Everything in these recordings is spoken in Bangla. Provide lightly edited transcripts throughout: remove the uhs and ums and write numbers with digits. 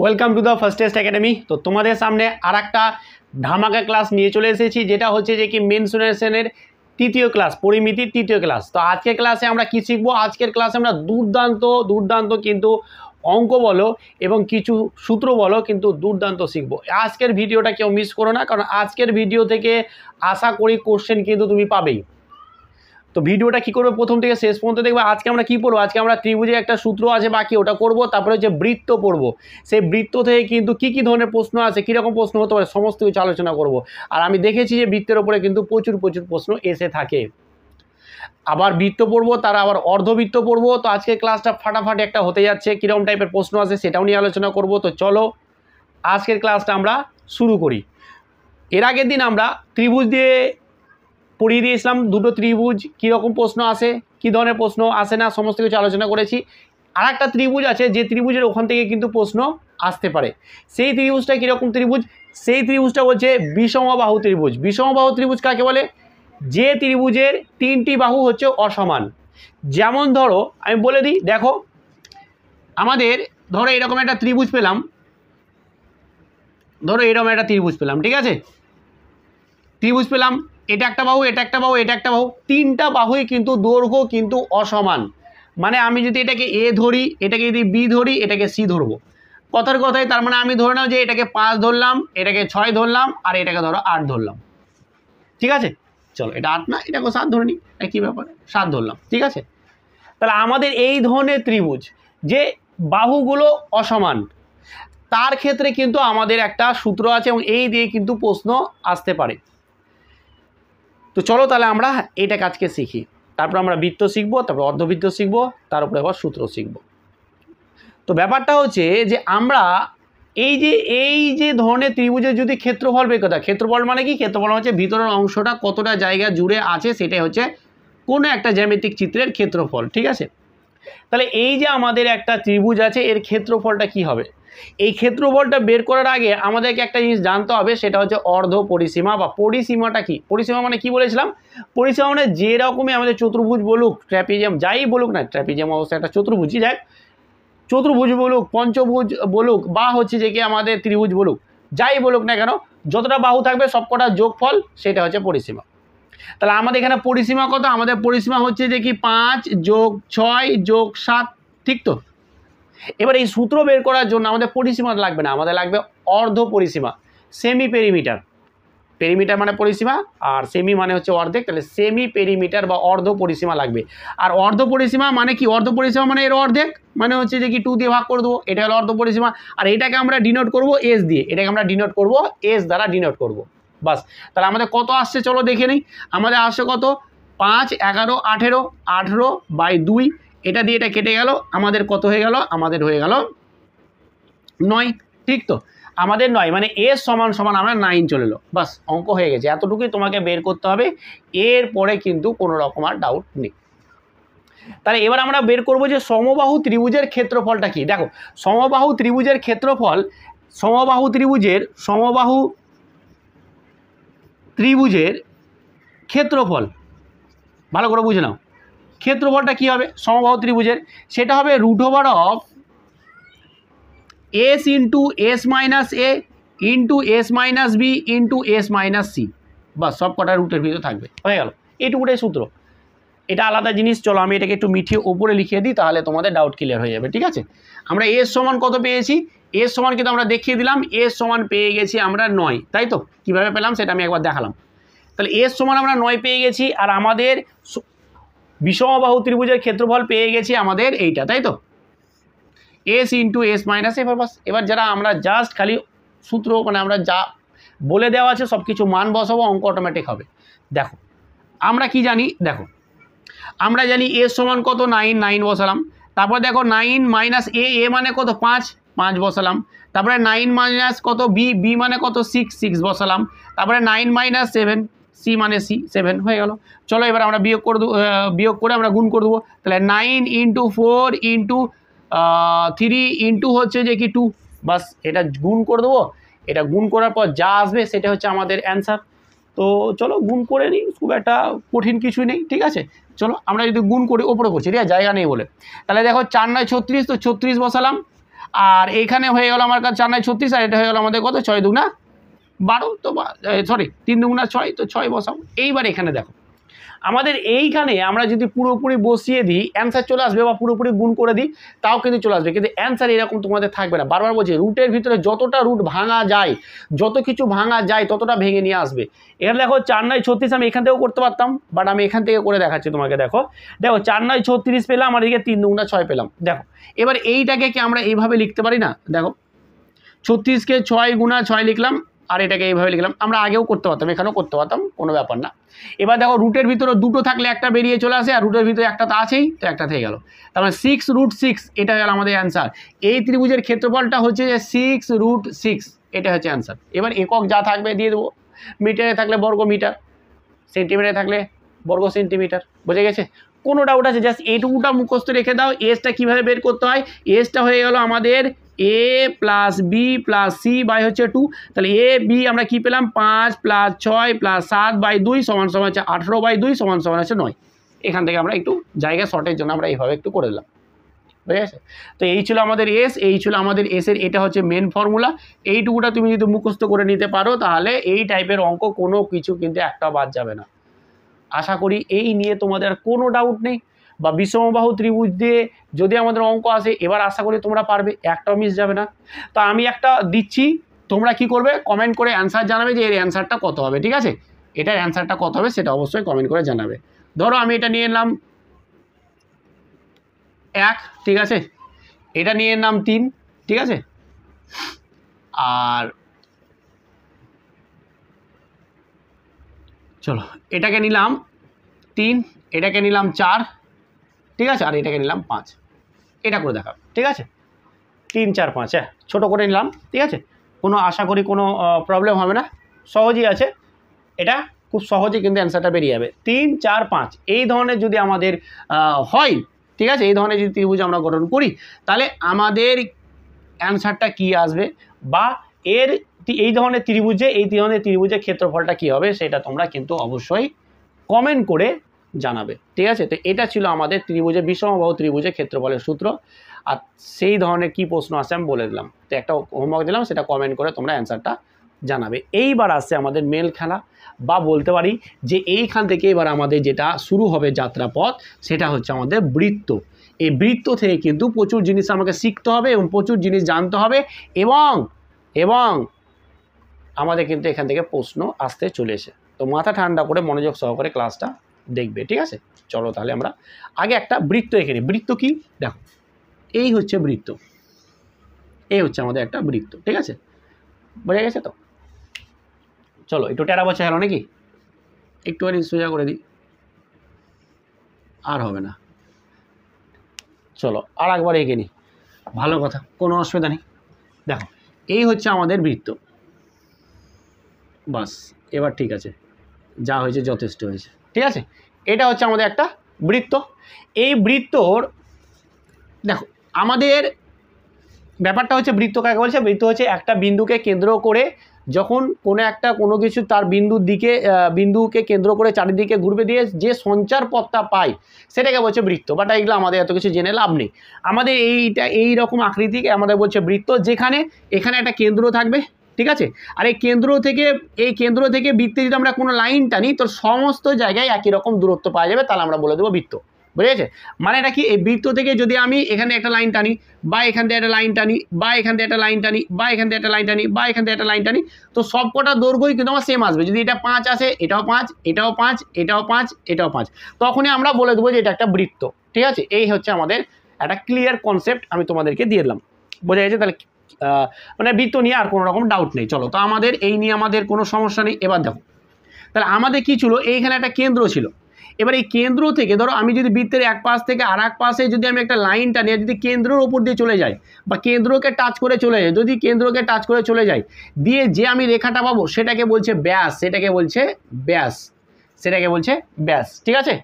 Welcome to the first test academy. তো তোমাদের সামনে আর একটা ধামাকা ক্লাস নিয়ে চলে এসেছি, যেটা হচ্ছে যে কি মেনসুরেশনের তৃতীয় ক্লাস, পরিমিতির তৃতীয় ক্লাস। তো আজকের ক্লাসে আমরা কি শিখবো? আজকের ক্লাসে আমরা দুর্দান্ত কিন্তু অঙ্ক বলো এবং কিছু সূত্র বলো কিন্তু দুর্দান্ত শিখবো। আজকের ভিডিওটা কেউ মিস করো না, কারণ আজকের ভিডিও থেকে আশা করি কোশ্চেন কিন্তু তুমি পাবেই। তো ভিডিওটা কী করবে, প্রথম থেকে শেষ পর্যন্ত দেখবে। আজকে আমরা কী পড়বো? আজকে আমরা ত্রিভুজে একটা সূত্র আছে বাকি, ওটা করব। তারপরে হচ্ছে বৃত্ত পড়বো, সেই বৃত্ত থেকে কিন্তু কী কী ধরনের প্রশ্ন আছে, কীরকম প্রশ্ন হতে পারে, সমস্ত কিছু আলোচনা করব। আর আমি দেখেছি যে বৃত্তের ওপরে কিন্তু প্রচুর প্রশ্ন এসে থাকে। আবার বৃত্ত পড়বো, তারা আবার অর্ধবৃত্ত পড়বো। তো আজকে ক্লাসটা ফাটাফাটি একটা হতে যাচ্ছে, কীরকম টাইপের প্রশ্ন আছে সেটাও নিয়ে আলোচনা করব। তো চলো আজকের ক্লাসটা আমরা শুরু করি। এর আগের দিন আমরা ত্রিভুজ দিয়ে পড়িয়ে দিয়েছিলাম, দুটো ত্রিভুজ কীরকম প্রশ্ন আসে, কী ধরনের প্রশ্ন আসে না, সমস্ত কিছু আলোচনা করেছি। আর একটা ত্রিভুজ আছে, যে ত্রিভুজের ওখান থেকে কিন্তু প্রশ্ন আসতে পারে। সেই ত্রিভুজটা কীরকম ত্রিভুজ? সেই ত্রিভুজটা হচ্ছে বিষমবাহু ত্রিভুজ। বিষমবাহু ত্রিভুজ কাকে বলে? যে ত্রিভুজের তিনটি বাহু হচ্ছে অসমান। যেমন ধরো আমি বলে দিই, দেখো আমাদের ধরো এরকম একটা ত্রিভুজ পেলাম, ঠিক আছে? ত্রিভুজ পেলাম, এটা একটা বাহু, এটা একটা বাহু, এটা একটা বাহু, তিনটা বাহুই কিন্তু দৈর্ঘ্য কিন্তু অসমান। মানে আমি যদি এটাকে এ ধরি, এটাকে যদি বি ধরি, এটাকে সি ধরবো। কথার কথায় তার মানে আমি ধরে নাও যে এটাকে 5 ধরলাম, এটাকে 6 ধরলাম, আর এটাকে ধরো 8 ধরলাম। ঠিক আছে, চলো এটা 8 না, এটাকে 7 ধরে নিই, কী ব্যাপার, 7 ধরলাম। ঠিক আছে, তাহলে আমাদের এই ধরনের ত্রিভুজ যে বাহুগুলো অসমান, তার ক্ষেত্রে কিন্তু আমাদের একটা সূত্র আছে এবং এই দিয়ে কিন্তু প্রশ্ন আসতে পারে। তো চলো তাহলে আমরা এইটাকে আজকে শিখি, তারপর আমরা বৃত্ত শিখবো, তারপর অর্ধবৃত্ত শিখবো, তার উপরে আবার সূত্র শিখবো। তো ব্যাপারটা হচ্ছে যে আমরা এই যে ধরনের ত্রিভুজের যদি ক্ষেত্রফল বের করতে হয়, ক্ষেত্রফল মানে কি? ক্ষেত্রফল হচ্ছে ভিতরের অংশটা কতটা জায়গা জুড়ে আছে, সেটাই হচ্ছে কোনো একটা জ্যামিতিক চিত্রের ক্ষেত্রফল। ঠিক আছে, তাহলে এই যে আমাদের একটা ত্রিভুজ আছে, এর ক্ষেত্রফলটা কি হবে? এই ক্ষেত্রফলটা বের করার আগে আমাদেরকে একটা জিনিস জানতে হবে, সেটা হচ্ছে অর্ধ পরিসীমা বা পরিসীমাটা কি। পরিসীমা মানে কি বলেছিলাম? পরিসীমা মানে যেরকমই আমাদের চতুর্ভুজ বলুক, ট্র্যাপিজিয়াম যাই বলুক না, ট্র্যাপিজিয়াম অবশ্যই একটা চতুর্ভুজই, যাক চতুর্ভুজ বলুক, পঞ্চভুজ বলুক, বা হচ্ছে যে কি আমাদের ত্রিভুজ বলুক, যাই বলুক না কেন, যতটা বাহু থাকবে সবকটা যোগফল, সেটা হচ্ছে পরিসীমা। তাহলে আমাদের এখানে পরিসীমা কত? আমাদের পরিসীমা হচ্ছে যে কি 5 + 6 + 7। ঠিক তো? এবার এই সূত্র বের করার জন্য আমাদের পরিসীমা লাগবে না, আমাদের লাগবে অর্ধ পরিসীমা, সেমি পেরিমিটার। পেরিমিটার মানে পরিসীমা, আর সেমি মানে হচ্ছে অর্ধেক, তাহলে সেমি পেরিমিটার বা অর্ধ পরিসীমা লাগবে। আর অর্ধ পরিসীমা মানে কি? অর্ধ পরিসীমা মানে এর অর্ধেক, মানে হচ্ছে যে কি 2 দিয়ে ভাগ করে দেবো, এটা হলো অর্ধ পরিসীমা। আর এটাকে আমরা ডিনোট করব এস দিয়ে, এটাকে আমরা ডিনোট করব এস দ্বারা ডিনোট করব, বাস। তাহলে আমাদের কত আসছে চলো দেখে নিই। আমাদের আসছে কত? 5, 11, 18, 18/2, এটা দিয়ে এটা কেটে গেল, আমাদের কত হয়ে গেল? আমাদের হয়ে গেল 9। ঠিক তো? আমাদের 9 মানে এস সমান আমরা 9 চলে এলো, বাস অঙ্ক হয়ে গেছে। এতটুকুই তোমাকে বের করতে হবে, এরপরে কিন্তু কোনো রকম আর ডাউট নেই। তাহলে এবার আমরা বের করব যে সমবাহু ত্রিভুজের ক্ষেত্রফলটা কি। দেখো সমবাহু ত্রিভুজের ক্ষেত্রফল, সমবাহু ত্রিভুজের ক্ষেত্রফল ভালো করে বুঝে নাও। ক্ষেত্রফলটা কি হবে সমবাহু ত্রিভুজের? সেটা হবে √of s × s - a × s - b × s - c, বাস সব কটা রুটের ভিতরে থাকবে, হয়ে গেল। এইটুকুটাই সূত্র, এটা আলাদা জিনিস। চলো আমি এটাকে একটু মিঠিয়ে ওপরে লিখিয়ে দিই, তাহলে তোমাদের ডাউট ক্লিয়ার হয়ে যাবে। ঠিক আছে, আমরা এস সমান কত পেয়েছি? এস সমান কিন্তু আমরা দেখিয়ে দিলাম, এস সমান পেয়ে গেছি আমরা 9, তাই তো? কীভাবে পেলাম সেটা আমি একবার দেখালাম। তাহলে এস সমান আমরা 9 পেয়ে গেছি, আর আমাদের বিষমবাহু ত্রিভুজের ক্ষেত্রফল পেয়ে গেছি আমাদের এইটা, তাই তো? s × s - a, বাস। এবার যারা আমরা জাস্ট খালি সূত্র মানে আমরা যা বলে দেওয়া আছে সব কিছু মান বসাবো, অঙ্ক অটোমেটিক হবে। দেখো আমরা কি জানি, দেখো আমরা জানি এস সমান কত? 9 বসালাম। তারপর দেখো 9 - a মানে কত? 5 বসালাম। তারপরে 9 - কত? b মানে কত? 6 বসালাম। তারপরে 9 - 7, c মানে 7, হয়ে গেল। চলো এবার আমরা বিয়োগ করে আমরা গুণ করে দেবো। তাহলে 9 × 4 × 3 × হচ্ছে যে কি 2, বাস এটা গুণ করে দেবো। এটা গুণ করার পর যা আসবে সেটা হচ্ছে আমাদের অ্যান্সার। তো চলো গুণ করে নিই, খুব একটা কঠিন কিছুই নেই। ঠিক আছে, চলো আমরা যদি গুণ করি, ওপরে করছি, ঠিক আছে, জায়গা নেই বলে। তাহলে দেখো 4 × 9 = 36, তো 36 বসালাম। আর এইখানে হয়ে গেল আমার কাছে 4 9 36, আর এটা হয়ে গেল আমাদের কত 6 2 12, তো সরি 3 2 6, তো 6 বসাও। এইবার এখানে দেখো আমাদের এইখানে আমরা যদি পুরোপুরি বসিয়ে দিই অ্যান্সার চলে আসবে, বা পুরোপুরি গুণ করে দিই তাও কিন্তু চলে আসবে, কিন্তু অ্যান্সার এরকম তোমাদের থাকবে না। বারবার বলছি রুটের ভিতরে যতটা রুট ভাঙা যায়, যত কিছু ভাঙা যায় ততটা ভেঙে নিয়ে আসবে। এখানে দেখো 4 9 36 আমি এখান থেকেও করতে পারতাম, বাট আমি এখান থেকে করে দেখাচ্ছি তোমাকে। দেখো 4 9 36 পেলাম, আর এদিকে 3 2 6 পেলাম। দেখো এবার এইটাকে কি আমরা এইভাবে লিখতে পারি না? দেখো 36কে 6 গুণা 6 লিখলাম, আর এটাকে এইভাবে লিখলাম। আমরা আগেও করতে পারতাম, এখানেও করতে পারতাম, কোনো ব্যাপার না। এবার দেখো রুটের ভিতরে দুটো থাকলে একটা বেরিয়ে চলে আসে, আর রুটের ভিতরে একটা তো আছেই, তো একটা থেকে গেল। তার মানে 6√6 এটা গেল আমাদের অ্যান্সার। এই ত্রিভুজের ক্ষেত্রফলটা হচ্ছে যে 6√6, এটা হচ্ছে অ্যান্সার। এবার একক যা থাকবে দিয়ে দেবো, মিটারে থাকলে বর্গ মিটার, সেন্টিমিটারে থাকলে বর্গ সেন্টিমিটার। বুঝে গেছে? কোনো ডাউট আছে? জাস্ট এইটুকুটা মুখস্থ রেখে দাও। এসটা কীভাবে বের করতে হয়? এসটা হয়ে গেল আমাদের a plus B plus C by হচ্ছে 2, তাহলে এ বি আমরা কী পেলাম 5 প্লাস 6 প্লাস 7/2 সমান সমান হচ্ছে 18/2 সমান সমান হচ্ছে 9। এখান থেকে আমরা একটু জায়গা শর্টের জন্য আমরা এইভাবে একটু করে দিলাম। বুঝে গেছে? তো এই ছিল আমাদের এস, এই ছিল আমাদের এসের, এটা হচ্ছে মেন ফর্মুলা। এইটুকুটা তুমি যদি মুখস্থ করে নিতে পারো তাহলে এই টাইপের অঙ্ক কোনো কিছু কিন্তু একটা বাদ যাবে না। আশা করি এই নিয়ে তোমাদের কোনো ডাউট নেই। বা বিষমবাহু ত্রিভুজ দিয়ে যদি আমাদের অঙ্ক আসে এবার আশা করি তোমরা পারবে, একটাও মিস যাবে না। তো আমি একটা দিচ্ছি, তোমরা কি করবে কমেন্ট করে অ্যান্সার জানাবে যে এর অ্যান্সারটা কত হবে। ঠিক আছে? এটার অ্যান্সারটা কত হবে সেটা অবশ্যই কমেন্ট করে জানাবে। ধরো আমি এটা নিয়ে নিলাম 1, ঠিক আছে, এটা নিয়ে নিলাম 3, ঠিক আছে, আর চলো এটাকে নিলাম 3, এটাকে নিলাম 4, ঠিক আছে, আর এটাকে নিলাম 5। এটা করে দেখাও, ঠিক আছে? 3 4 5, হ্যাঁ ছোটো করে নিলাম, ঠিক আছে? কোনো আশা করি কোনো প্রবলেম হবে না, সহজই আছে। এটা খুব সহজেই কিন্তু অ্যান্সারটা বেরিয়ে যাবে। 3 4 5 এই ধরনের যদি আমাদের হয়, ঠিক আছে, এই ধরনের যদি ত্রিভুজ আমরা গঠন করি তাহলে আমাদের অ্যান্সারটা কী আসবে, বা এর এই ধরনের ত্রিভুজের ক্ষেত্রফলটা কী হবে সেটা তোমরা কিন্তু অবশ্যই কমেন্ট করে জানাবে। ঠিক আছে? তো এটা ছিল আমাদের বিষমবাহু ত্রিভুজের ক্ষেত্রফলের সূত্র। আর সেই ধরনের কি প্রশ্ন আসে আমি বলে দিলাম, তো একটা হোমওয়ার্ক দিলাম, সেটা কমেন্ট করে তোমরা অ্যান্সারটা জানাবে। এইবার আসছে আমাদের মেল খেলা, বা বলতে পারি যে এইখান থেকে এবার আমাদের যেটা শুরু হবে যাত্রাপথ, সেটা হচ্ছে আমাদের বৃত্ত। এই বৃত্ত থেকে কিন্তু প্রচুর জিনিস আমাকে শিখতে হবে এবং প্রচুর জিনিস জানতে হবে, এবং আমাদের কিন্তু এখান থেকে প্রশ্ন আসতে চলেছে। তো মাথা ঠান্ডা করে মনোযোগ সহকারে ক্লাসটা দেখবে। ঠিক আছে? চলো তাহলে আমরা আগে একটা বৃত্ত এঁকে নিই। বৃত্ত কি দেখো, এই হচ্ছে বৃত্ত, এই হচ্ছে আমাদের একটা বৃত্ত। ঠিক আছে? বোঝা গেছে তো? চলো একটু টেরা বচা গেল নাকি, একটুখানি সোজা করে দিই, আর হবে না। চলো আর একবার এঁকে নিই, ভালো কথা, কোনো অসুবিধা নেই। দেখো এই হচ্ছে আমাদের বৃত্ত, বাস এবার ঠিক আছে, যা হয়েছে যথেষ্ট হয়েছে। ঠিক আছে? এটা হচ্ছে আমাদের একটা বৃত্ত। এই বৃত্তর দেখো আমাদের ব্যাপারটা হচ্ছে, বৃত্ত কাকে বলছে? বৃত্ত হচ্ছে একটা বিন্দুকে কেন্দ্র করে যখন কোনো কিছু তার বিন্দুকে কেন্দ্র করে চারিদিকে ঘুরবে দিয়ে যে সঞ্চার পথটা পায় সেটাকে বলছে বৃত্ত। বাট এইগুলো আমাদের এত কিছু জেনে লাভ নেই। আমাদের এই রকম আকৃতিকে আমাদের বলছে বৃত্ত, যেখানে এখানে একটা কেন্দ্র থাকবে, ঠিক আছে, আর এই কেন্দ্র থেকে বৃত্তে যদি আমরা কোনো লাইন টানি তো সমস্ত জায়গায় একই রকম দূরত্ব পাওয়া যাবে, তাহলে আমরা বলে দেবো বৃত্ত। বুঝে গেছে? মানে এটা কি, এই বৃত্ত থেকে যদি আমি এখানে একটা লাইন টানি, বা এখান থেকে একটা লাইন টানি, বা এখান থেকে একটা লাইন টানি, বা এখান থেকে একটা লাইন টানি, বা এখান থেকে একটা লাইন টানি, তো সব কটা দৈর্ঘ্যই কিন্তু আমার সেম আসবে। যদি এটা 5 আসে, এটাও 5, এটাও 5, এটাও 5, এটাও 5, তখনই আমরা বলে দেবো যে এটা একটা বৃত্ত। ঠিক আছে? এই হচ্ছে আমাদের একটা ক্লিয়ার কনসেপ্ট আমি তোমাদেরকে দিয়ে দিলাম। বোঝা গেছে? তাহলে মানে বৃত্ত নিয়ে আর কোনো রকম ডাউট নেই। চলো, তো আমাদের এই নিয়ে আমাদের কোনো সমস্যা নেই। এবার দেখো তাহলে আমাদের কি ছিল, এইখানে একটা কেন্দ্র ছিল। এবার এই কেন্দ্র থেকে ধরো আমি যদি বৃত্তের এক পাশ থেকে আর এক পাশে যদি আমি একটা লাইনটা নিয়ে যদি কেন্দ্রের ওপর দিয়ে চলে যাই, বা কেন্দ্রকে টাচ করে চলে যায়, যদি কেন্দ্রকে টাচ করে চলে যায় দিয়ে যে আমি রেখাটা পাবো সেটাকে বলছে ব্যাস, সেটাকে বলছে ব্যাস। ঠিক আছে?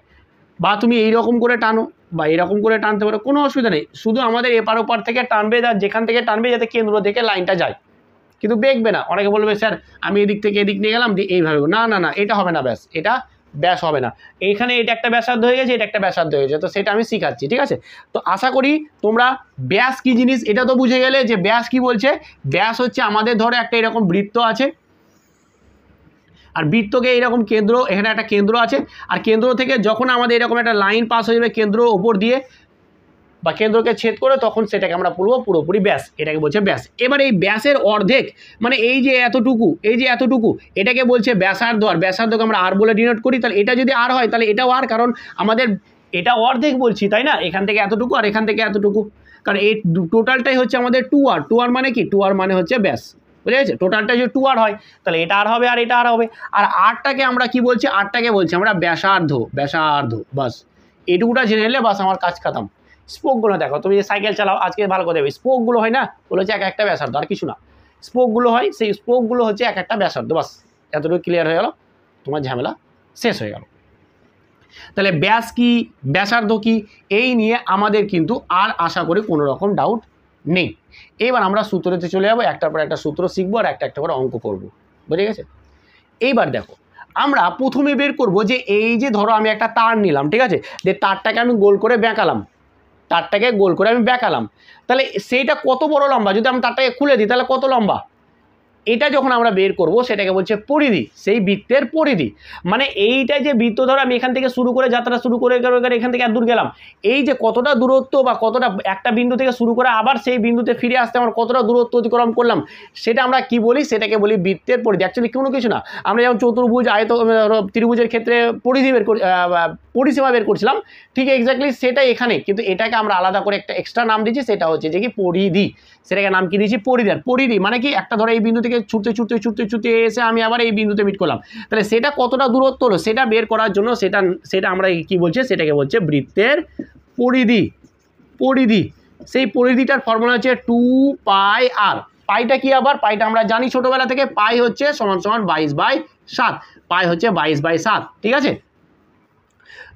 বা তুমি এইরকম করে টানো বা এরকম করে টানতে পারো, কোনো অসুবিধা নেই। শুধু আমাদের এপার ওপার থেকে টানবে, যেখান থেকে টানবে যাতে কেন্দ্র থেকে লাইনটা যায়, কিন্তু বেঁকবে না। অনেকে বলবে স্যার আমি এদিক থেকে এদিক নিয়ে গেলাম দিয়ে এইভাবে, না, এটা হবে না ব্যাস, এটা ব্যাস হবে না। এইখানে এটা একটা ব্যাসার্ধ হয়ে গেছে, এটা একটা ব্যাসার্ধ হয়ে গেছে, তো সেটা আমি শিখাচ্ছি, ঠিক আছে। তো আশা করি তোমরা ব্যাস কি জিনিস এটা তো বুঝে গেলে যে ব্যাস কি বলছে। ব্যাস হচ্ছে আমাদের ধরো একটা এরকম বৃত্ত আছে, আর বৃত্তকে এরকম কেন্দ্র, এখানে একটা কেন্দ্র আছে, আর কেন্দ্র থেকে যখন আমাদের এরকম একটা লাইন পাস হয়ে যাবে কেন্দ্র ওপর দিয়ে বা কেন্দ্রকে ছেদ করে, তখন সেটাকে আমরা বলবো পুরোপুরি ব্যাস, এটাকে বলছে ব্যাস। এবার এই ব্যাসের অর্ধেক মানে এই যে এতটুকু, এই যে এতটুকু, এটাকে বলছে ব্যাসার্ধ, আর ব্যাসার্ধকে আমরা আর বলে ডিনোট করি। তাহলে এটা যদি আর হয় তাহলে এটাও আর, কারণ আমাদের এটা অর্ধেক বলছি, তাই না, এখান থেকে এতটুকু আর এখান থেকে এতটুকু, কারণ এই টোটালটাই হচ্ছে আমাদের 2r। 2r মানে কি, 2r মানে হচ্ছে ব্যাস, বুঝে গেছে। টোটালটা যদি 2r হয় তাহলে এটা আর হবে আর এটা আর হবে। আর আরটাকে আমরা কি বলছি, আরটাকে বলছি আমরা ব্যাসার্ধ, ব্যাসার্ধ, বাস এইটুকুটা জেনে নিলে বাস আমার কাজ খতম। স্পোকগুলো দেখো, তুমি যে সাইকেল চালাও আজকে ভালো করে দেবে, স্পোকগুলো হয় না, ওগুলো হচ্ছে এক একটা ব্যাসার্ধ, আর কিছু না। স্পোকগুলো হয়, সেই স্পোকগুলো হচ্ছে এক একটা ব্যাসার্ধ, বাস এতটুকু ক্লিয়ার হয়ে গেল, তোমার ঝামেলা শেষ হয়ে গেল। তাহলে ব্যাস কি, ব্যাসার্ধ কি, এই নিয়ে আমাদের কিন্তু আর আশা করি কোনো রকম ডাউট নেই। এবার আমরা সূত্রতে চলে যাবো, একটার পর একটা সূত্র শিখবো আর একটা একটা করে অঙ্ক করবো, বুঝে গেছে। এইবার দেখো আমরা প্রথমে বের করব যে এই যে ধরো আমি একটা তার নিলাম, ঠিক আছে, যে তারটাকে আমি গোল করে বেঁকালাম, তারটাকে গোল করে আমি বেঁকালাম, তাহলে সেইটা কত বড় লম্বা, যদি আমি তারটাকে খুলে দিই তাহলে কত লম্বা, এটা যখন আমরা বের করব সেটাকে বলছে পরিধি, সেই বৃত্তের পরিধি। মানে এইটা যে বৃত্ত ধরো আমি এখান থেকে শুরু করে যাত্রা শুরু করে এখান থেকে এত দূর গেলাম, এই যে কতটা দূরত্ব বা কতটা একটা বিন্দু থেকে শুরু করে আবার সেই বিন্দুতে ফিরে আসতে আমার কতটা দূরত্ব অতিক্রম করলাম, সেটা আমরা কি বলি, সেটাকে বলি বৃত্তের পরিধি। অ্যাকচুয়ালি কোনো কিছু না, আমরা যেমন চতুর্ভুজ ত্রিভুজের ক্ষেত্রে পরিধি বের পরিসীমা বের করছিলাম, ঠিক এক্স্যাক্টলি সেটাই এখানে, কিন্তু এটাকে আমরা আলাদা করে একটা এক্সট্রা নাম দিয়েছি, সেটা হচ্ছে যে কি পরিধি। সেটাকে নাম কি দিয়েছি, পরিধি। আর পরিধি মানে কি, একটা ধরো এই বিন্দু থেকে ছুটতে ছুটতে ছুটতে ছুটতে এসে আমি আবার এই বিন্দুতে মিট করলাম, তাহলে সেটা কতটা দূরত্ব হলো সেটা বের করার জন্য সেটা আমরা কি বলছি, সেটাকে বলছে বৃত্তের পরিধি। পরিধি, সেই পরিধিটার ফর্মুলা হচ্ছে 2πr। পাইটা কি, আবার পাইটা আমরা জানি ছোটবেলা থেকে, পাই হচ্ছে সমান সমান 22/7, পাই হচ্ছে 22/7, ঠিক আছে।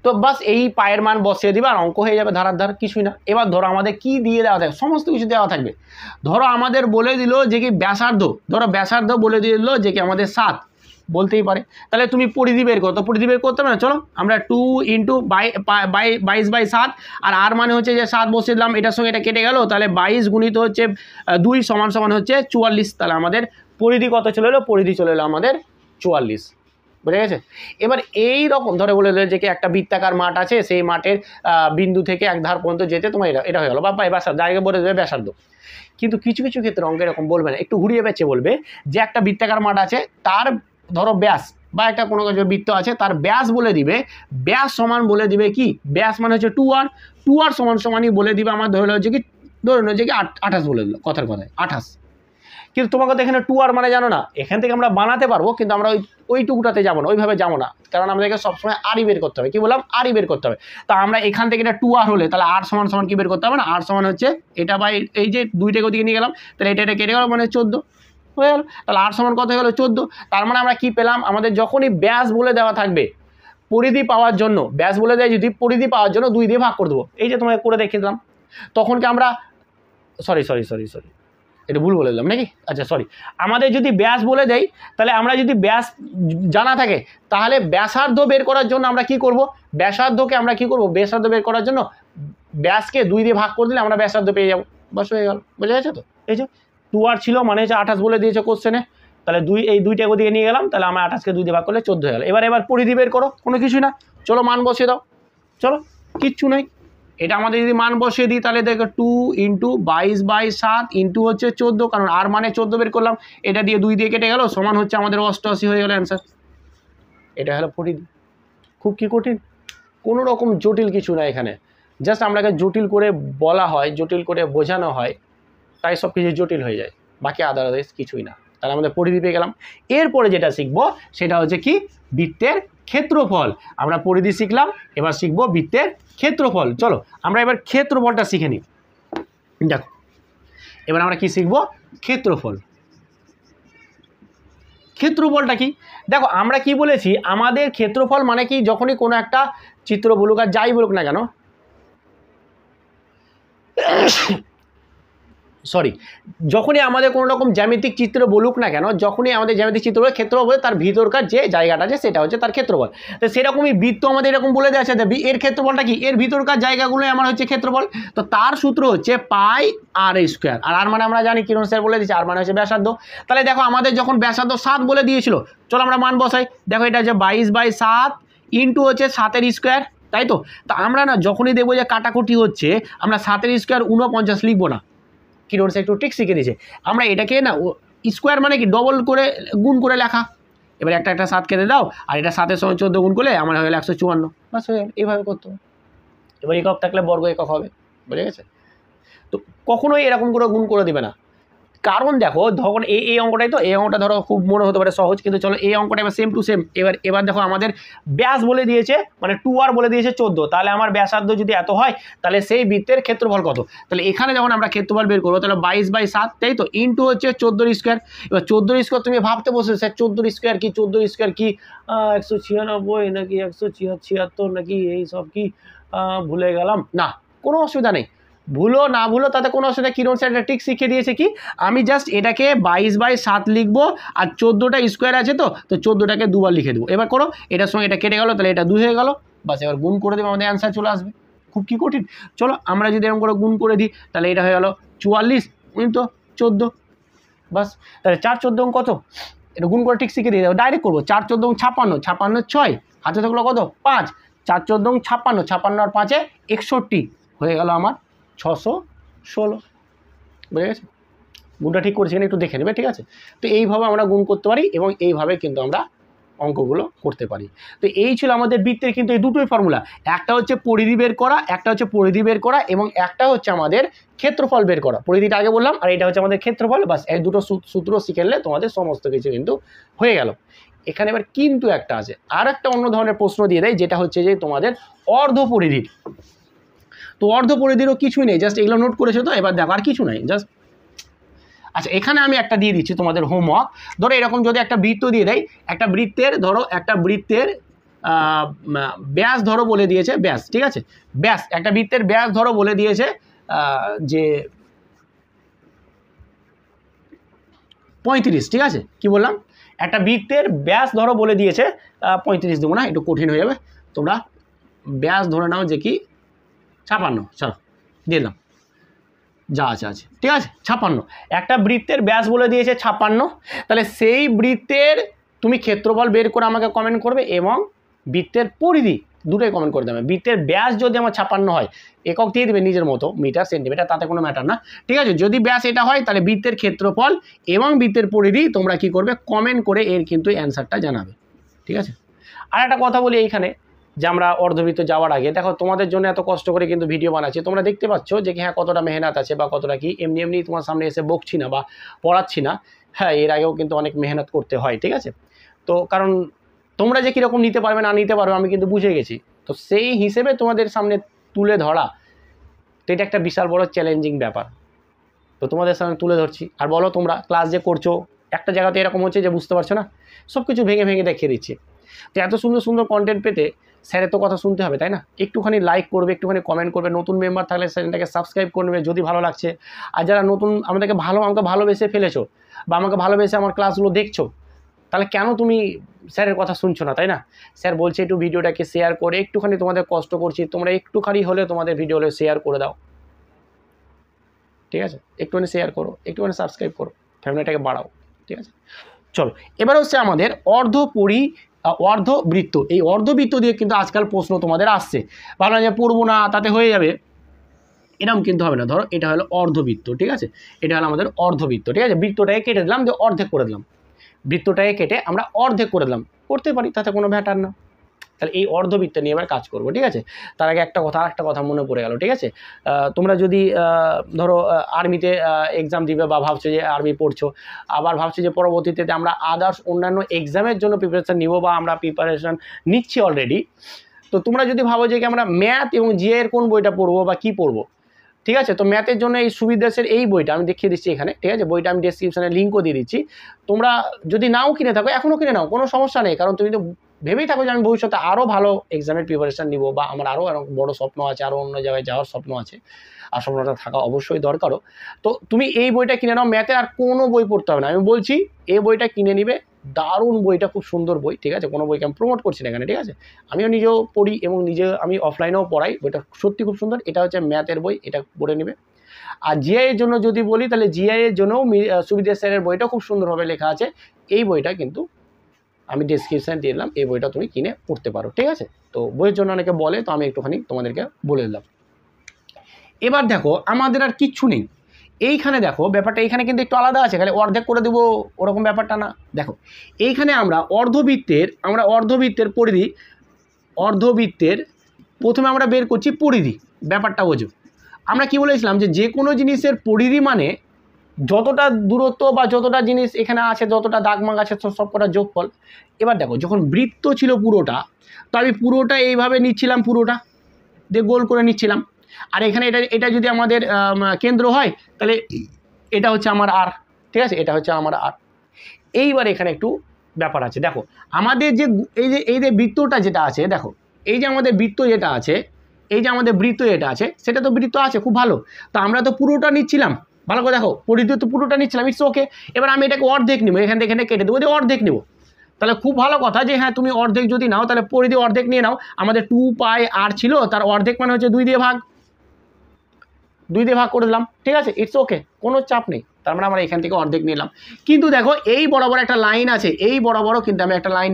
তো বাস এই পায়ের মান বসিয়ে দিবে আর অঙ্ক হয়ে যাবে ধারার ধার, কিছুই না। এবার ধরো আমাদের কি দিয়ে দেওয়া থাকবে, সমস্ত কিছু দেওয়া থাকবে। ধরো আমাদের বলে দিল যে কি ব্যাসার্ধ, ধরো ব্যাসার্ধ বলে দিল যে কি আমাদের 7, বলতেই পারে, তাহলে তুমি পরিধি বের করো, তো পরিধি বের করতে হবে না, চলো আমরা 2 × 22/7, আর আর মানে হচ্ছে যে 7 বসিয়ে দিলাম, এটার সঙ্গে এটা কেটে গেল, তাহলে 22 গুণিত হচ্ছে 2 সমান সমান হচ্ছে 44, তাহলে আমাদের পরিধি কত চলে এলো, পরিধি চলে এলো আমাদের 44, বুঝে গেছে। এবার এই রকম ধরে বলে দিলে যে কি একটা বৃত্তাকার মাঠ আছে, সেই মাঠের বিন্দু থেকে এক ধার পর্যন্ত যেতে তোমার এটা হয়ে গেলো, বা ব্যাসার্ধ, জায়গা বলে দেবে ব্যাসার্ধ। কিন্তু কিছু কিছু ক্ষেত্রে অঙ্ক এরকম বলবে না, একটু ঘুরিয়ে বেঁচে বলবে যে একটা বৃত্তাকার মাঠ আছে, তার ধরো ব্যাস বা একটা কোনো কিছু বৃত্ত আছে, তার ব্যাস বলে দিবে, ব্যাস সমান বলে দিবে কি, ব্যাস মানে হচ্ছে 2r, 2r সমান সমানই বলে দিবে আমার ধরে হচ্ছে কি, ধরে হচ্ছে কি 28 বলে দিল, কথার কথায় 28। কিন্তু তোমাকে তো এখানে 2r মানে জানো না, এখান থেকে আমরা বানাতে পারবো, কিন্তু আমরা ওইটুকুটাতে যাবো না, ওইভাবে যাবো না, কারণ আমাদেরকে সবসময় আরই বের করতে হবে। কি বললাম, আরই বের করতে হবে। তা আমরা এখান থেকে এটা 2r হলে তাহলে r সমান সমান কি বের করতে হবে না, r সমান হচ্ছে এটা বাই এই যে দুইটাকে ওদিকে নিয়ে গেলাম, তাহলে এটা কেটে গেল, মানে 14 হয়ে গেল। তাহলে r সমান কত হয়ে গেল, 14। তার মানে আমরা কি পেলাম, আমাদের যখনই ব্যাস বলে দেওয়া থাকবে, পরিধি পাওয়ার জন্য, ব্যাস বলে দেয় যদি, পরিধি পাওয়ার জন্য 2 দিয়ে ভাগ করে দেবো, এই যে তোমাকে করে দেখিয়ে দিলাম। তখন কি আমরা সরি এটা ভুল বলে দিলাম নাকি, আচ্ছা সরি, আমাদের যদি ব্যাস বলে দেয়, তাহলে আমরা যদি ব্যাস জানা থাকে, তাহলে ব্যাসার্ধ বের করার জন্য আমরা কি করব, ব্যাসার্ধকে আমরা কি করব, ব্যাসার্ধ বের করার জন্য ব্যাসকে 2 দিয়ে ভাগ করে দিলে আমরা ব্যাসার্ধ পেয়ে যাবো, বাস হয়ে গেল, বোঝা যাচ্ছে তো। এই যে 2r ছিল মানে হচ্ছে 28 বলে দিয়েছে কোশ্চেনে, তাহলে এই দুইটাকে ওদিকে নিয়ে গেলাম, তাহলে আমরা 28কে 2 দিয়ে ভাগ করলে 14 হয়ে গেল। এবার পরিধি বের করো, কোনো কিছুই না, চলো মান বসিয়ে দাও, চলো কিচ্ছু নাই। এটা আমাদের যদি মান বসিয়ে দিই তাহলে দেখো 2 × 22/7 ইন্টু হচ্ছে 14, কারণ আর মানে 14 বের করলাম, এটা দিয়ে 2 দিয়ে কেটে গেল, সমান হচ্ছে আমাদের 88 হয়ে গেল অ্যান্সার। এটা হলো পরিধি। খুব কি কঠিন, কোনো রকম জটিল কিছু না এখানে, জাস্ট আমরাকে জটিল করে বলা হয়, জটিল করে বোঝানো হয়, তাই সব কিছু জটিল হয়ে যায়, বাকি আদারওয়াইজ কিছুই না। তাহলে আমাদের পরিধি পেয়ে গেলাম। এরপরে যেটা শিখবো সেটা হচ্ছে কি, বৃত্তের ক্ষেত্রফল। আমরা পরিধি শিখলাম, এবার শিখবো বৃত্তের ক্ষেত্রফল। চলো আমরা এবার ক্ষেত্রফলটা শিখে নিই। দেখো এবার আমরা কি শিখবো, ক্ষেত্রফল। ক্ষেত্রফলটা কি, দেখো আমরা কি বলেছি, আমাদের ক্ষেত্রফল মানে কি, যখনই কোনো একটা চিত্র বলুক আর যাই বলুক না কেন, সরি, যখনই আমাদের কোনো রকম জ্যামিতিক চিত্র বলুক না কেন, যখনই আমাদের জ্যামিতিক চিত্র বলে ক্ষেত্রফল বলে তার ভিতরকার যে জায়গাটা আছে সেটা হচ্ছে তার ক্ষেত্রফল। তো সেরকমই বৃত্ত আমাদের এরকম বলে দেওয়া আছে, এর ক্ষেত্রফলটা কি, এর ভিতরকার জায়গাগুলোই আমার হচ্ছে ক্ষেত্রফল। তো তার সূত্র হচ্ছে পাই আর স্কোয়ার, আর আর মানে আমরা জানি কিরণ স্যার বলে দিচ্ছে, আর মানে হচ্ছে ব্যাসার্ধ। তাহলে দেখো আমাদের যখন ব্যাসার্ধ 7 বলে দিয়েছিল, চলো আমরা মান বসাই। দেখো এটা হচ্ছে 22/7 ইন্টু হচ্ছে 7-এর স্কোয়ার, তাই তো। তো আমরা না যখনই দেখবো যে কাটাকুটি হচ্ছে, আমরা 7-এর স্কোয়ার 49 লিখবো না, কিরণ স্যার একটু ঠিক শিখে দিয়েছে। আমরা এটাকে না স্কোয়ার মানে কি ডবল করে গুণ করে লেখা, এবার একটা 7 কেটে দাও, আর এটা 7-এর সঙ্গে 14 গুণ করলে আমার হয়ে গেল 154, বাস হয়ে গেল। এইভাবে করতে হবে। এবার একক থাকলে বর্গ একক হবে, বুঝে গেছে। তো কখনোই এরকম করে গুণ করে দিবে না, কারণ দেখো তখন এই অঙ্কটাই তো, এই অঙ্কটা ধরো খুব মনে হতে পারে সহজ, কিন্তু চলো এই অঙ্কটা এবার সেম টু সেম। এবার দেখো আমাদের ব্যাস বলে দিয়েছে, মানে 2r বলে দিয়েছে 14, তাহলে আমার ব্যাসার্ধ যদি এত হয় তাহলে সেই বৃত্তের ক্ষেত্রফল কত। তাহলে এখানে যখন আমরা ক্ষেত্রফল বের করবো তাহলে 22/7, তাই তো, ইন্টু হচ্ছে 14-এর স্কোয়ার। এবার 14-এর স্কোয়ার তুমি ভাবতে বসে স্যার 14-এর স্কোয়ার কি, 14-এর স্কোয়ার কি 196 নাকি 176 নাকি এই সব কি ভুলে গেলাম, না কোনো অসুবিধা নেই, ভুলো না ভুলো তাতে কোনো অসুবিধা। কিরণ স্যার এটা ঠিক শিখিয়ে দিয়েছে কি, আমি জাস্ট এটাকে 22/7 লিখবো, আর 14টা স্কোয়ার আছে তো 14টাকে দুবার লিখে দেবো। এবার করো, এটার সঙ্গে এটা কেটে গেলো, তাহলে এটা 2 হয়ে গেল, বাস এবার গুণ করে দেবো, আমাদের অ্যান্সার চলে আসবে। খুব কি কঠিন, চলো আমরা যদি এরকম করে গুণ করে দিই তাহলে এটা হয়ে গেল 44 ইন্টু 14, বাস। তাহলে 4-14 কত, এটা গুণ করে ঠিক শিখে দিয়ে দেবো, ডাইরেক্ট করবো। 4-14 56, 56 6, হাতে থাকলো কত 5, 4-14 56, 56 আর 5-এ 61, হয়ে গেল আমার 616, বুঝে গেছে। গুণটা ঠিক করেছি কিনা একটু দেখে নেবে, ঠিক আছে। তো এইভাবে আমরা গুণ করতে পারি এবং এইভাবে কিন্তু আমরা অঙ্কগুলো করতে পারি। তো এই ছিল আমাদের বৃত্তের কিন্তু এই দুটোই ফর্মুলা, একটা হচ্ছে পরিধি বের করা, একটা হচ্ছে পরিধি বের করা, এবং একটা হচ্ছে আমাদের ক্ষেত্রফল বের করা। পরিধিটা আগে বললাম, আর এটা হচ্ছে আমাদের ক্ষেত্রফল, বাস এই দুটো সূত্র শিখে নিলে তোমাদের সমস্ত কিছু কিন্তু হয়ে গেল। এখানে এবার কিন্তু একটা আছে, আর একটা অন্য ধরনের প্রশ্ন দিয়ে দেয়, যেটা হচ্ছে যে তোমাদের অর্ধ পরিধির। তো অর্ধ পরিধিরও কিছুই নেই, জাস্ট এগুলো নোট করেছো তো, এবার দেখো আর কিছু নাই, জাস্ট আচ্ছা এখানে আমি একটা দিয়ে দিচ্ছি তোমাদের হোমওয়ার্ক। ধরো এরকম যদি একটা বৃত্ত দিয়ে দেয়, একটা বৃত্তের ধরো একটা বৃত্তের ব্যাস ধরো বলে দিয়েছে, ব্যাস, ঠিক আছে, ব্যাস একটা বৃত্তের ব্যাস ধরো বলে দিয়েছে যে 35, ঠিক আছে, কি বললাম, একটা বৃত্তের ব্যাস ধরো বলে দিয়েছে 35, দেবো না একটু কঠিন হয়ে যাবে, তোমরা ব্যাস ধরে নাও যে কি 56, চলো দিয়ে দিলাম, যা আছে, ঠিক আছে 56, একটা বৃত্তের ব্যাস বলে দিয়েছে 56, তাহলে সেই বৃত্তের তুমি ক্ষেত্রফল বের করে আমাকে কমেন্ট করবে, এবং বৃত্তের পরিধি দুটোই কমেন্ট করে দেবে। বৃত্তের ব্যাস যদি আমার 56 হয়, একক দিয়ে দেবে নিজের মতো, মিটার সেন্টিমিটার তাতে কোনো ম্যাটার না, ঠিক আছে। যদি ব্যাস এটা হয় তাহলে বৃত্তের ক্ষেত্রফল এবং বৃত্তের পরিধি তোমরা কি করবে, কমেন্ট করে এর কিন্তু অ্যান্সারটা জানাবে, ঠিক আছে। আর একটা কথা বলি এইখানে, যে আমরা অর্ধবৃত্ত যাওয়ার আগে দেখো তোমাদের জন্য এত কষ্ট করে কিন্তু ভিডিও বানাচ্ছি, তোমরা দেখতে পাচ্ছ যে হ্যাঁ কতটা মেহনত আছে বা কতটা কি, এমনি তোমার সামনে এসে বকছি না বা পড়াচ্ছি না, হ্যাঁ এর আগেও কিন্তু অনেক মেহনত করতে হয়, ঠিক আছে। তো কারণ তোমরা যে কীরকম নিতে পারবে না নিতে পারবে আমি কিন্তু বুঝে গেছি, তো সেই হিসেবে তোমাদের সামনে তুলে ধরা, তো এটা একটা বিশাল বড় চ্যালেঞ্জিং ব্যাপার, তো তোমাদের সামনে তুলে ধরছি। আর বলো তোমরা ক্লাস যে করছো একটা জায়গাতে এরকম হচ্ছে যে বুঝতে পারছো না, সব কিছু ভেঙে দেখিয়ে দিচ্ছি। তো এত সুন্দর কন্টেন্ট পেতে স্যারের তো কথা শুনতে হবে, তাই না, একটুখানি লাইক করবে, একটুখানি কমেন্ট করবে, নতুন মেম্বার থাকলে চ্যানেলটাকে সাবস্ক্রাইব করে নেবে যদি ভালো লাগছে। আর যারা নতুন আমাকে ভালোবেসে ফেলেছো বা আমাকে ভালোবেসে আমার ক্লাসগুলো দেখছো, তাহলে কেন তুমি স্যারের কথা শুনছো না, তাই না। স্যার বলছে একটু ভিডিওটাকে শেয়ার করে, একটুখানি তোমাদের কষ্ট করছি, তোমরা একটুখানি হলে তোমাদের ভিডিও হলে শেয়ার করে দাও, ঠিক আছে, একটুখানি শেয়ার করো, একটুখানি সাবস্ক্রাইব করো, ফ্যামিলিটাকে বাড়াও, ঠিক আছে। চলো এবার হচ্ছে আমাদের অর্ধবৃত্ত। এই অর্ধবৃত্ত দিয়ে কিন্তু আজকাল প্রশ্ন তোমাদের আসছে, ভাবলাম যে পড়বো না তাতে হয়ে যাবে, এরকম কিন্তু হবে না। ধরো এটা হলো অর্ধবৃত্ত, ঠিক আছে, এটা হলো আমাদের অর্ধবৃত্ত, ঠিক আছে, বৃত্তটাকে কেটে দিলাম, যে অর্ধেক করে দিলাম, বৃত্তটাকে কেটে আমরা অর্ধেক করে দিলাম, করতে পারি, তাতে কোনো ম্যাটার না। তাহলে এই অর্ধবৃত্ত নিয়ে এবার কাজ করবো, ঠিক আছে। তার আগে একটা কথা মনে পড়ে গেল, ঠিক আছে। তোমরা যদি ধরো আর্মিতে এক্সাম দিবে বা ভাবছো যে আর্মি পড়ছো, আবার ভাবছো যে পরবর্তীতে আমরা আদার্স অন্যান্য এক্সামের জন্য প্রিপারেশান নিব বা আমরা প্রিপারেশান নিচ্ছি অলরেডি, তো তোমরা যদি ভাবো যে আমরা ম্যাথ এবং জিএ এর কোন বইটা পড়বো বা কী পড়বো, ঠিক আছে, তো ম্যাথের জন্য এই সুবিধাসের এই বইটা আমি দেখিয়ে দিচ্ছি এখানে, ঠিক আছে, বইটা আমি ডেসক্রিপশনে লিঙ্কও দিয়ে দিচ্ছি, তোমরা যদি নাও কিনে থাকো এখনও কিনে নাও, কোনো সমস্যা নেই, কারণ তুমি তো ভেবেই থাকো যে আমি ভবিষ্যতে আরও ভালো এক্সামের প্রিপারেশান নিব, বা আমার আরও বড় স্বপ্ন আছে, আরও অন্য জায়গায় যাওয়ার স্বপ্ন আছে, আর স্বপ্নটা থাকা অবশ্যই দরকারও। তো তুমি এই বইটা কিনে নাও, ম্যাথের আর কোনো বই পড়তে হবে না, আমি বলছি এই বইটা কিনে নিবে, দারুণ বইটা, খুব সুন্দর বই, ঠিক আছে, কোনো বইকে আমি প্রমোট করছি না এখানে, ঠিক আছে, আমিও নিজেও পড়ি এবং আমি অফলাইনেও পড়াই, বইটা সত্যি খুব সুন্দর। এটা হচ্ছে ম্যাথের বই, এটা পড়ে নেবে। আর জিআই এর জন্য যদি বলি, তাহলে জিআই এর জন্যও সুবিধা স্যারের বইটা খুব সুন্দরভাবে লেখা আছে, এই বইটা কিন্তু আমি ডেসক্রিপশানে দিয়ে দিলাম, এই বইটা তুমি কিনে পড়তে পারো, ঠিক আছে। তো বইয়ের জন্য অনেকে বলে, তো আমি একটুখানি তোমাদেরকে বলে দিলাম। এবার দেখো আমাদের আর কিচ্ছু নেই এইখানে, দেখো ব্যাপারটা এইখানে কিন্তু একটু আলাদা আছে, খালি অর্ধেক করে দেবো ওরকম ব্যাপারটা না। দেখো এইখানে আমরা অর্ধবৃত্তের পরিধি, অর্ধবৃত্তের প্রথমে আমরা বের করছি পরিধি, ব্যাপারটা বোঝো। আমরা কি বলেছিলাম যে কোনো জিনিসের পরিধি মানে যতটা দূরত্ব বা যতটা জিনিস এখানে আছে, যতটা দাগমাগ আছে সব কটা যোগফল। এবার দেখো যখন বৃত্ত ছিল পুরোটা, তো আমি পুরোটা এইভাবে নিচ্ছিলাম, পুরোটা দিয়ে গোল করে নিচ্ছিলাম, আর এখানে এটা যদি আমাদের কেন্দ্র হয়, তাহলে এটা হচ্ছে আমার আর, ঠিক আছে, এটা হচ্ছে আমার আর। এইবার এখানে একটু ব্যাপার আছে, দেখো আমাদের যে এই যে বৃত্তটা যেটা আছে, দেখো এই যে আমাদের বৃত্ত যেটা আছে, সেটা তো বৃত্ত আছে খুব ভালো, তো আমরা তো পুরোটা নিচ্ছিলাম, ভালো করে দেখো পরিধি তো পুরোটা নিচ্ছিলাম, ইটস ওকে। এবার আমি এটাকে অর্ধেক নেবো, এখানে কেটে দেবো, অর্ধেক নেবো, তাহলে খুব ভালো কথা যে হ্যাঁ তুমি অর্ধেক যদি নাও, তাহলে পরিধি অর্ধেক নিয়ে নাও। আমাদের 2πr ছিল, তার অর্ধেক মানে হচ্ছে 2 দিয়ে ভাগ করে দিলাম, ঠিক আছে, ইটস ওকে, কোনো চাপ নেই। তার মানে আমরা এখান থেকে অর্ধেক নিলাম। কিন্তু দেখো এই বরাবর একটা লাইন আছে, এই বরাবরও কিন্তু আমি একটা লাইন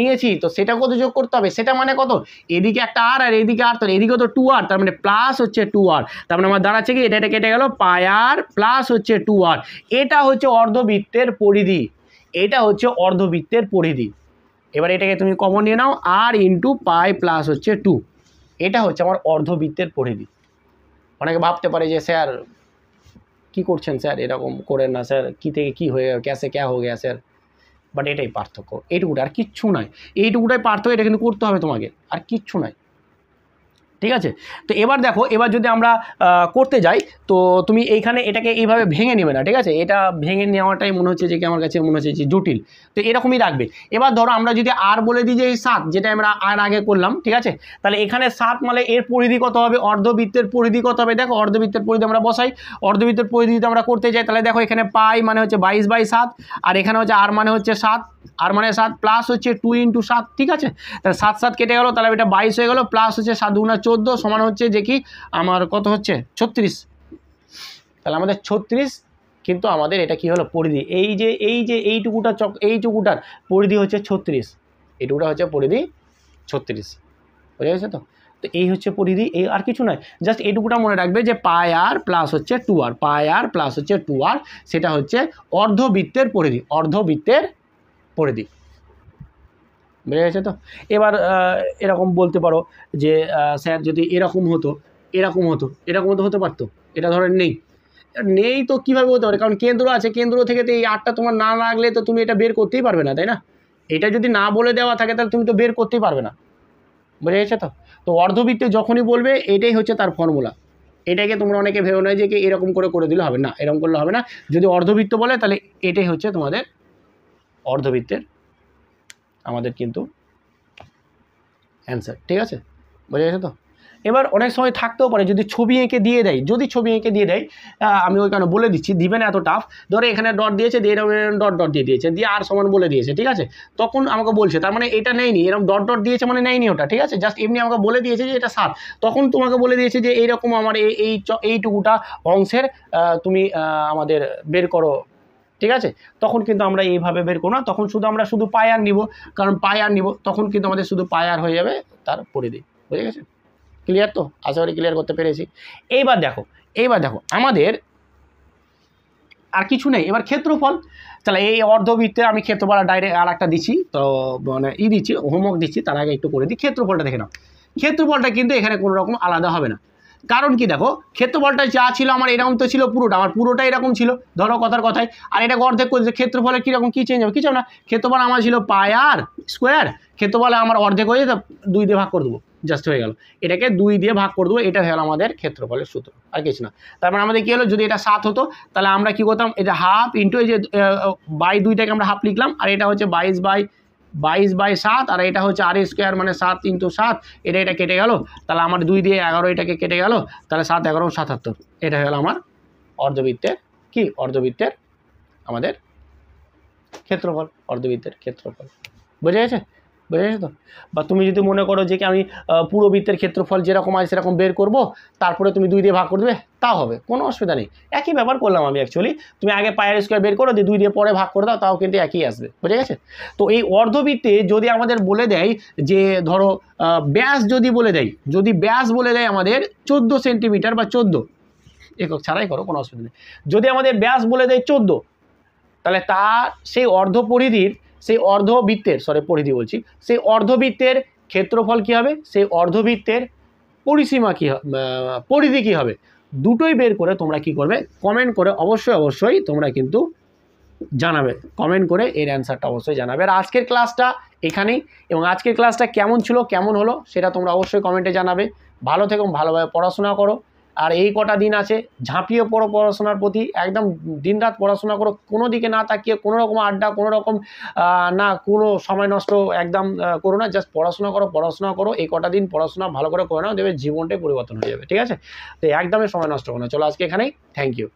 নিয়েছি, তো সেটা কত যোগ করতে হবে, সেটা মানে কত, এদিকে একটা আর এদিকে আর, তো এদিকে তো 2r, তার মানে প্লাস হচ্ছে 2r, তার মানে আমার দাঁড়াচ্ছে কি, এটা কেটে গেল πr প্লাস হচ্ছে 2r। এটা হচ্ছে অর্ধবৃত্তের পরিধি, এবার এটাকে তুমি কমন নিয়ে নাও, r ইন্টু পাই প্লাস হচ্ছে 2, এটা হচ্ছে আমার অর্ধবৃত্তের পরিধি। অনেকে ভাবতে পারে যে স্যার কি করছেন স্যার, এরকম করেন না স্যার, কি থেকে কি হয়ে ক্যাসে ক্যা হয়ে গেছে স্যার, বাট এটাই পার্থক্য, এইটুকুটা, আর কিচ্ছু নয়, এইটুকুটাই পার্থক্য, এটা কিন্তু করতে হবে তোমাকে, আর কিচ্ছু নয়, ঠিক আছে। তো এবার দেখো, এবার যদি আমরা করতে যাই, তো তুমি এইখানে এটাকে এইভাবে ভেঙে নেবে না, ঠিক আছে, এটা ভেঙে নেওয়াটাই মনে হচ্ছে যে কি, আমার কাছে মনে হচ্ছে যে জটিল, তো এরকমই রাখবে। এবার ধরো আমরা যদি আর বলে দিই যে এই 7, যেটা আমরা আর আগে করলাম, ঠিক আছে, তাহলে এখানে 7 মানে এর পরিধি কত হবে, অর্ধবৃত্তের পরিধি কত হবে, দেখো অর্ধবৃত্তের পরিধি আমরা বসাই, অর্ধবৃত্তের পরিধি যদি আমরা করতে যাই, তাহলে দেখো এখানে পাই মানে হচ্ছে 22/7, আর এখানে হচ্ছে আর মানে হচ্ছে 7, আর মানে 7 প্লাস হচ্ছে 2 × 7, ঠিক আছে, তাহলে 7 কেটে গেলো, তাহলে এটা 22 হয়ে গেলো, প্লাস হচ্ছে 7 × 14 সমান হচ্ছে যে কি আমার কত হচ্ছে 36, তাহলে আমাদের 36 কিন্তু আমাদের এটা কি হলো পরিধি, এই যে এইটুকুটার পরিধি হচ্ছে 36, এইটুকুটা হচ্ছে পরিধি 36, বুঝে গেছে তো। তো এই হচ্ছে পরিধি, এই আর কিছু নয়, জাস্ট এইটুকুটা মনে রাখবে যে πr প্লাস হচ্ছে 2r, সেটা হচ্ছে অর্ধবৃত্তের পরিধি, বুঝে গেছে তো। এবার এরকম বলতে পারো যে স্যার যদি এরকম হতো হতে পারতো, এটা ধরেন নেই তো কীভাবে হতে পারে, কারণ কেন্দ্র আছে, কেন্দ্র থেকে তো এই 8টা তোমার না লাগলে তো তুমি এটা বের করতেই পারবে না, তাই না, এটা যদি না বলে দেওয়া থাকে তাহলে তুমি তো বের করতেই পারবে না, বুঝে গেছে তো। তো অর্ধবৃত্তে যখনই বলবে এটাই হচ্ছে তার ফর্মুলা, এটাকে তোমরা অনেকে ভেবে নয় যে এরকম করে দিলে হবে না, এরকম করলে হবে না, যদি অর্ধবৃত্ত বলে তাহলে এটাই হচ্ছে তোমাদের অর্ধবৃত্তের আমাদের কিন্তু অ্যান্সার, ঠিক আছে, বুঝে গেছে তো। এবার অনেক সময় থাকতেও পারে যদি ছবি এঁকে দিয়ে দেয়, আমি ওই কারণে বলে দিচ্ছি, দিবে না এত টাফ, ধরো এখানে ডট দিয়েছে, দিয়ে ডট দিয়ে দিয়েছে, দিয়ে আর সমান বলে দিয়েছে, ঠিক আছে, তখন আমাকে বলছে তার মানে এটা নেয়নি, এরকম ডট দিয়েছে মানে নেয়নি ওটা, ঠিক আছে, জাস্ট এমনি আমাকে বলে দিয়েছে যে এটা 7, তখন তোমাকে বলে দিয়েছে যে এইরকম আমার এইটুকুটা অংশের তুমি আমাদের বের করো, ঠিক আছে, তখন কিন্তু আমরা এইভাবে বের করো না, তখন আমরা শুধু পায়ার নিব, কারণ পায়ার নিব, তখন কিন্তু আমাদের শুধু পায়ার হয়ে যাবে তার পরিধি, বুঝে গেছে, ক্লিয়ার তো, আশা করি ক্লিয়ার করতে পেরেছি। এইবার দেখো আমাদের আর কিছু নেই, এবার ক্ষেত্রফল, তাহলে এই অর্ধবৃত্তে আমি ক্ষেত্রফল ডাইরেক্ট আর একটা দিচ্ছি, তো মানে দিচ্ছি হোমওয়ার্ক দিচ্ছি, তার আগে একটু করে দিই, ক্ষেত্রফলটা দেখে নাও, ক্ষেত্রফলটা কিন্তু এখানে কোনো রকম আলাদা হবে না, কারণ কি দেখো ক্ষেত্রফলটা যা ছিল আমার এরকম তো ছিল, আমার পুরোটা এরকম ছিল, ধরো কথায়, আর এটা অর্ধেক করছে, ক্ষেত্রফলের কীরকম কী চেঞ্জ হবে, কিছু না, ক্ষেত্রফল আমার ছিল πr স্কোয়ার, ক্ষেত্রফলে আমার অর্ধেক হয়ে যেত, 2 দিয়ে ভাগ করে দেবো, জাস্ট হয়ে গেল, এটাকে 2 দিয়ে ভাগ করে দেবো, এটা হয়ে গেল আমাদের ক্ষেত্রফলের সূত্র, আর কিছু না। তারপর আমাদের কী হলো, যদি এটা 7 হতো তাহলে আমরা কী করতাম, এটা হাফ ইন্টু এই যে 2/2 হাফ লিখলাম, আর এটা হচ্ছে 22/7, 22/7 আর এটা হচ্ছে আর স্কোয়ার মানে 7 × 7, এটা কেটে গেল, তাহলে আমার 2 দিয়ে 11 এটাকে কেটে গেল, তাহলে 7 11 77, এটা হলো আমার অর্ধবৃত্তের কি, অর্ধবৃত্তের আমাদের ক্ষেত্রফল, অর্ধবৃত্তের ক্ষেত্রফল। বোঝা গেছে? বোঝা গেছে তো? বা তুমি যদি মনে করো যে কি আমি পুরো বৃত্তের ক্ষেত্রফল যেরকম আছে সেরকম বের করব, তারপরে তুমি 2 দিয়ে ভাগ করে দেবে, তাও হবে, কোনো অসুবিধা নেই। একই ব্যাপার করলাম আমি অ্যাকচুয়ালি, তুমি আগে পায়ের স্কোয়ার বের করো, দিয়ে 2 দিয়ে পরে ভাগ করে দাও, তাও কিন্তু একই আসবে। বুঝে গেছে? তো এই অর্ধবৃত্তে যদি আমাদের বলে দেয় যে ধরো ব্যাস যদি বলে দেয়, যদি ব্যাস বলে দেয় আমাদের 14 সেন্টিমিটার বা 14, একক ছাড়াই করো, কোনো অসুবিধা নেই। যদি আমাদের ব্যাস বলে দেয় 14, তাহলে তার সেই অর্ধপরিধির, সেই অর্ধবৃত্তের, পরিধি বলছি, সেই অর্ধবৃত্তের ক্ষেত্রফল কী হবে, সেই অর্ধবৃত্তের পরিসীমা কী হবে, পরিধি কী হবে, দুটোই বের করে তোমরা কি করবে, কমেন্ট করে অবশ্যই তোমরা কিন্তু জানাবে, কমেন্ট করে এর অ্যান্সারটা অবশ্যই জানাবে। আর আজকের ক্লাসটা এখানেই, এবং আজকের ক্লাসটা কেমন ছিল, কেমন হলো, সেটা তোমরা অবশ্যই কমেন্টে জানাবে। ভালো থেকো, ভালোভাবে পড়াশোনা করো, আর এই কটা দিন আছে ঝাঁপিয়ে পড়ো পড়াশোনার প্রতি, একদম দিনরাত পড়াশোনা করো, কোনো দিকে না তাকিয়ে, কোনো রকম আড্ডা, কোনো রকম না কোনো সময় নষ্ট একদম করো না, জাস্ট পড়াশোনা করো, এই কটা দিন পড়াশোনা ভালো করে নাও, দেবে জীবনটাই পরিবর্তন হয়ে যাবে। ঠিক আছে? তো একদমই সময় নষ্ট করো না। চলো আজকে এখানেই, থ্যাংক ইউ।